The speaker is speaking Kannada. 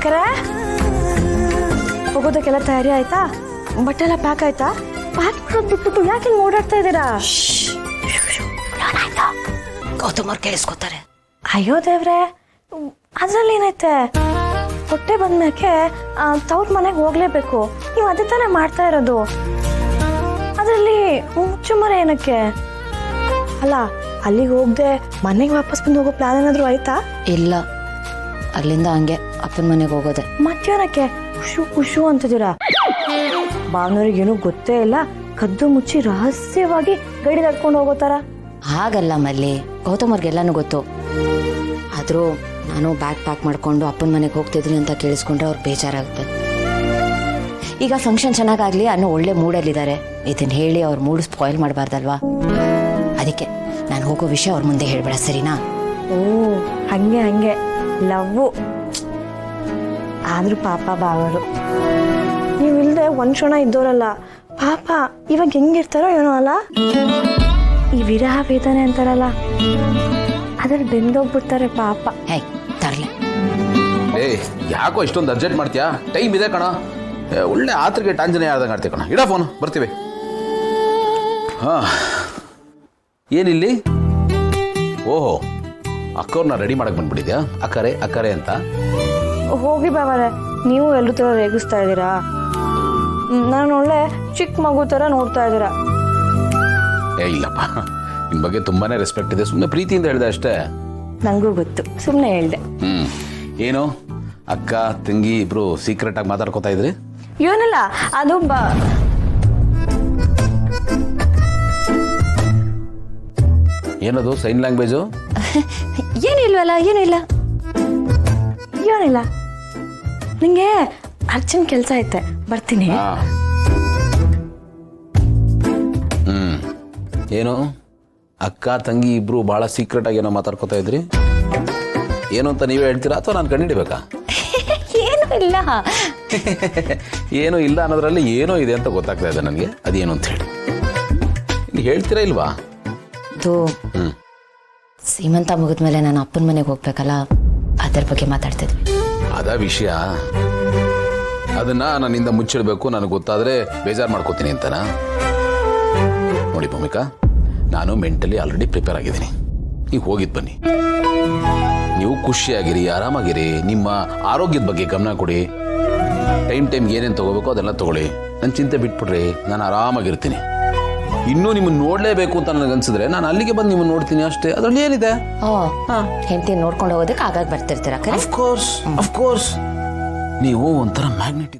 ಅಕ್ಕರೆ ಹೋಗೋದಕ್ಕೆಲ್ಲ ತಯಾರಿ ಆಯ್ತಾ? ಬಟ್ಟೆ ಎಲ್ಲ ಪ್ಯಾಕ್ ಆಯ್ತಾ? ಪ್ಯಾಕ್ ಮಾಡೋದು ಬಿಟ್ಬಿಟ್ಟು ಯಾಕೆ ಹಿಂಗೆ ಓಡಾಡ್ತಾ ಇದ್ದೀರಾ? ಗೌತಮ್ ಅವ್ರು ಕೇಳಿಸ್ಕೊತಾರೆ. ಅಯ್ಯೋ ದೇವ್ರೆ, ಅದ್ರಲ್ಲಿ ಏನೈತೆ? ಹೊಟ್ಟೆ ಬಂದ್ಮೇಲೆ ತವ್ರ ಮನೆಗೆ ಹೋಗ್ಲೇಬೇಕು. ನೀವು ಅದೇ ತಾನೇ ಮಾಡ್ತಾ ಇರೋದು. ಅದರಲ್ಲಿ ಮುಚ್ಚುಮರ ಏನಕ್ಕೆ? ಅಲ್ಲ, ಅಲ್ಲಿಗೆ ಹೋಗದೆ ಮನೆಗೆ ವಾಪಸ್ ಬಂದು ಹೋಗೋ ಪ್ಲಾನ್ ಏನಾದರೂ ಆಯ್ತಾ? ಇಲ್ಲ, ಅಲ್ಲಿಂದ ಹಂಗೆ ಅಪ್ಪನ ಮನೆಗೆ ಹೋಗೋದೆ. ಮತ್ತೇನಕ್ಕೆ ಖುಷು ಖುಷು ಅಂತಿದ್ದೀರಾ? ಭಾವನವ್ರಿಗೆ ಏನೂ ಗೊತ್ತೇ ಇಲ್ಲ, ಕದ್ದು ಮುಚ್ಚಿ ರಹಸ್ಯವಾಗಿ ಗಡಿ ತಡ್ಕೊಂಡು ಹೋಗೋ ಥರ. ಹಾಗಲ್ಲ ಮಲ್ಲಿ, ಗೌತಮ್ ಅವ್ರಿಗೆಲ್ಲಾನು ಗೊತ್ತು. ಆದರೂ ನಾನು ಬ್ಯಾಗ್ ಪ್ಯಾಕ್ ಮಾಡ್ಕೊಂಡು ಅಪ್ಪನ ಮನೆಗೆ ಹೋಗ್ತಿದ್ರಿ ಅಂತ ಕೇಳಿಸ್ಕೊಂಡ್ರೆ ಅವ್ರಿಗೆ ಬೇಜಾರಾಗುತ್ತೆ. ಈಗ ಫಂಕ್ಷನ್ ಚೆನ್ನಾಗಾಗ್ಲಿ ಅನ್ನೋ ಒಳ್ಳೆ ಮೂಡಲ್ಲಿದ್ದಾರೆ. ಇದನ್ನ ಹೇಳಿ ಅವ್ರ ಮೂಡ್ ಸ್ಪಾಯ್ಲ್ ಮಾಡಬಾರ್ದಲ್ವಾ? ಅದಕ್ಕೆ ನಾನು ಹೋಗೋ ವಿಷಯ ಅವ್ರ ಮುಂದೆ ಹೇಳ್ಬೇಡ, ಸರಿನಾ? ಓ ಹಂಗೆ ಹಂಗೆ ಲವ್ವು. ಆದ್ರೂ ಪಾಪ ಬಾವರು, ನೀವಿಲ್ದೆ ಒಂದ್ ಕ್ಷಣ ಇದ್ದೋರಲ್ಲ ಪಾಪ. ಇವಾಗ ಹೆಂಗಿರ್ತಾರೋ ಏನೋ ಅಲ್ಲ, ಈ ವಿರಹ ವೇದನೆ ಅಂತಾರಲ್ಲ ಅದ್ರಲ್ಲಿ ಬೆಂದೋಗ್ಬಿಡ್ತಾರೆ ಪಾಪ. ಹೇ ತರ್ಲಿ. ಏ ಯಾಕೋ ಇಷ್ಟೊಂದು ಅರ್ಜೆಂಟ್ ಮಾಡ್ತೀಯಾ? ಟೈಮ್ ಇದೆ ಕಣ. ಒಳ್ಳೆ ಆತ್ರಿಗೆ ಟಾಂಜನೆ ಆದಂಗೆ ಆಡ್ತೀವಿ ಕಣ. ಇಡ ಫೋನು, ಬರ್ತೀವಿ. ಹಾಂ, ಏನಿಲ್ಲಿ? ಓಹೋ, ಅಕ್ಕವ್ರನ್ನ ರೆಡಿ ಮಾಡಕ್ಕೆ ಬಂದ್ಬಿಟ್ಟಿದ್ಯಾ? ಅಕ್ಕರೆ ಅಕ್ಕರೆ ಅಂತ. ಹೋಗಿ ಬಾವರೆ, ನೀವು ಎಲ್ಲರೂ ಥರ ರೇಗಿಸ್ತಾ ಇದ್ದೀರಾ. ನಾನು ಒಳ್ಳೆ ಚಿಕ್ಕ ಮಗು ಥರ ನೋಡ್ತಾ ಇದ್ದೀರಾ. ಏ ಇಲ್ಲಪ್ಪ, ನಿನ್ನ ಬಗ್ಗೆ ತುಂಬಾನೇ ರೆಸ್ಪೆಕ್ಟ್ ಇದೆ. ಸುಮ್ಮನೆ ಪ್ರೀತಿಯಿಂದ ಹೇಳಿದೆ ಅಷ್ಟೇ. ನನಗೂ ಗೊತ್ತು, ಸುಮ್ಮನೆ ಹೇಳ್ದೆ. ಏನು ಅಕ್ಕ ತಂಗಿ ಇಬ್ರು ಸೀಕ್ರೆಟ್ ಆಗಿ ಮಾತಾಡ್ಕೋತಾ ಇದ್ರಿ? ಏನಿಲ್ಲ, ಅದು ಏನದು ಸೈನ್ ಲ್ಯಾಂಗ್ವೇಜು? ಏನು ಇಲ್ವಲ್ಲ, ಏನು ಇಲ್ಲ. ಏನಿಲ್ಲ, ನಿಂಗೆ ಅರ್ಜೆಂಟ್ ಕೆಲಸ ಐತೆ, ಬರ್ತೀನಿ. ಏನು ಅಕ್ಕ ತಂಗಿ ಇಬ್ರು ಬಹಳ ಸೀಕ್ರೆಟ್ ಆಗಿ ಏನೋ ಮಾತಾಡ್ಕೋತಾ ಇದ್ರಿ? ಏನು ಅಂತ ನೀವೇ ಹೇಳ್ತೀರಾ ಅಥವಾ ನಾನು ಕಂಡುಹಿಡಿಬೇಕಾ? ಏನು ಇಲ್ಲ. ಏನೂ ಇಲ್ಲ ಅನ್ನೋದ್ರಲ್ಲಿ ಏನೋ ಇದೆ ಅಂತ ಗೊತ್ತಾಗ್ತಾ ಇದೆ ನನಗೆ. ಅದೇನು ಅಂತ ಹೇಳಿ ನೀವು ಹೇಳ್ತೀರಾ ಇಲ್ವಾ? ಅದು ಸೀಮಂತ ಮುಗಿದ್ಮೇಲೆ ನಾನು ಅಪ್ಪನ ಮನೆಗೆ ಹೋಗ್ಬೇಕಲ್ಲ, ಅದ್ರ ಬಗ್ಗೆ ಮಾತಾಡ್ತಿದ್ವಿ. ಅದ ವಿಷಯ. ಅದನ್ನ ನನ್ನಿಂದ ಮುಚ್ಚಿಡ್ಬೇಕು, ನನಗೆ ಗೊತ್ತಾದ್ರೆ ಬೇಜಾರು ಮಾಡ್ಕೋತೀನಿ ಅಂತನಾ? ನೋಡಿ ಭೂಮಿಕಾ, ನಾನು ಮೆಂಟಲಿ ಆಲ್ರೆಡಿ ಪ್ರಿಪೇರ್ ಆಗಿದ್ದೀನಿ. ನೀವು ಹೋಗಿದ್ದು ಬನ್ನಿ. ನೀವು ಖುಷಿಯಾಗಿರಿ, ಆರಾಮಾಗಿರಿ, ನಿಮ್ಮ ಆರೋಗ್ಯದ ಬಗ್ಗೆ ಗಮನ ಕೊಡಿ. ಟೈಮ್ಗೆ ಏನೇನು ತಗೋಬೇಕು ಅದೆಲ್ಲ ತಗೊಳ್ಳಿ. ನನ್ನ ಚಿಂತೆ ಬಿಟ್ಬಿಡ್ರಿ, ನಾನು ಆರಾಮಾಗಿರ್ತೀನಿ. ಇನ್ನೂ ನಿಮ್ಮನ್ನು ನೋಡಲೇಬೇಕು ಅಂತ ನನಗನ್ಸಿದ್ರೆ ನಾನು ಅಲ್ಲಿಗೆ ಬಂದು ನಿಮ್ಮನ್ನು ನೋಡ್ತೀನಿ ಅಷ್ಟೇ. ಅದರಲ್ಲಿ ಏನಿದೆ? ಹೆಂಡತಿ ನೋಡ್ಕೊಂಡು ಹೋಗೋದಕ್ಕೆ ಆಗಾಗ ಬರ್ತಿರ್ತೀರ? ಅಫ್ಕೋರ್ಸ್ ನೀವು ಒಂಥರ ಮ್ಯಾಗ್ನೆಟಿಕ್.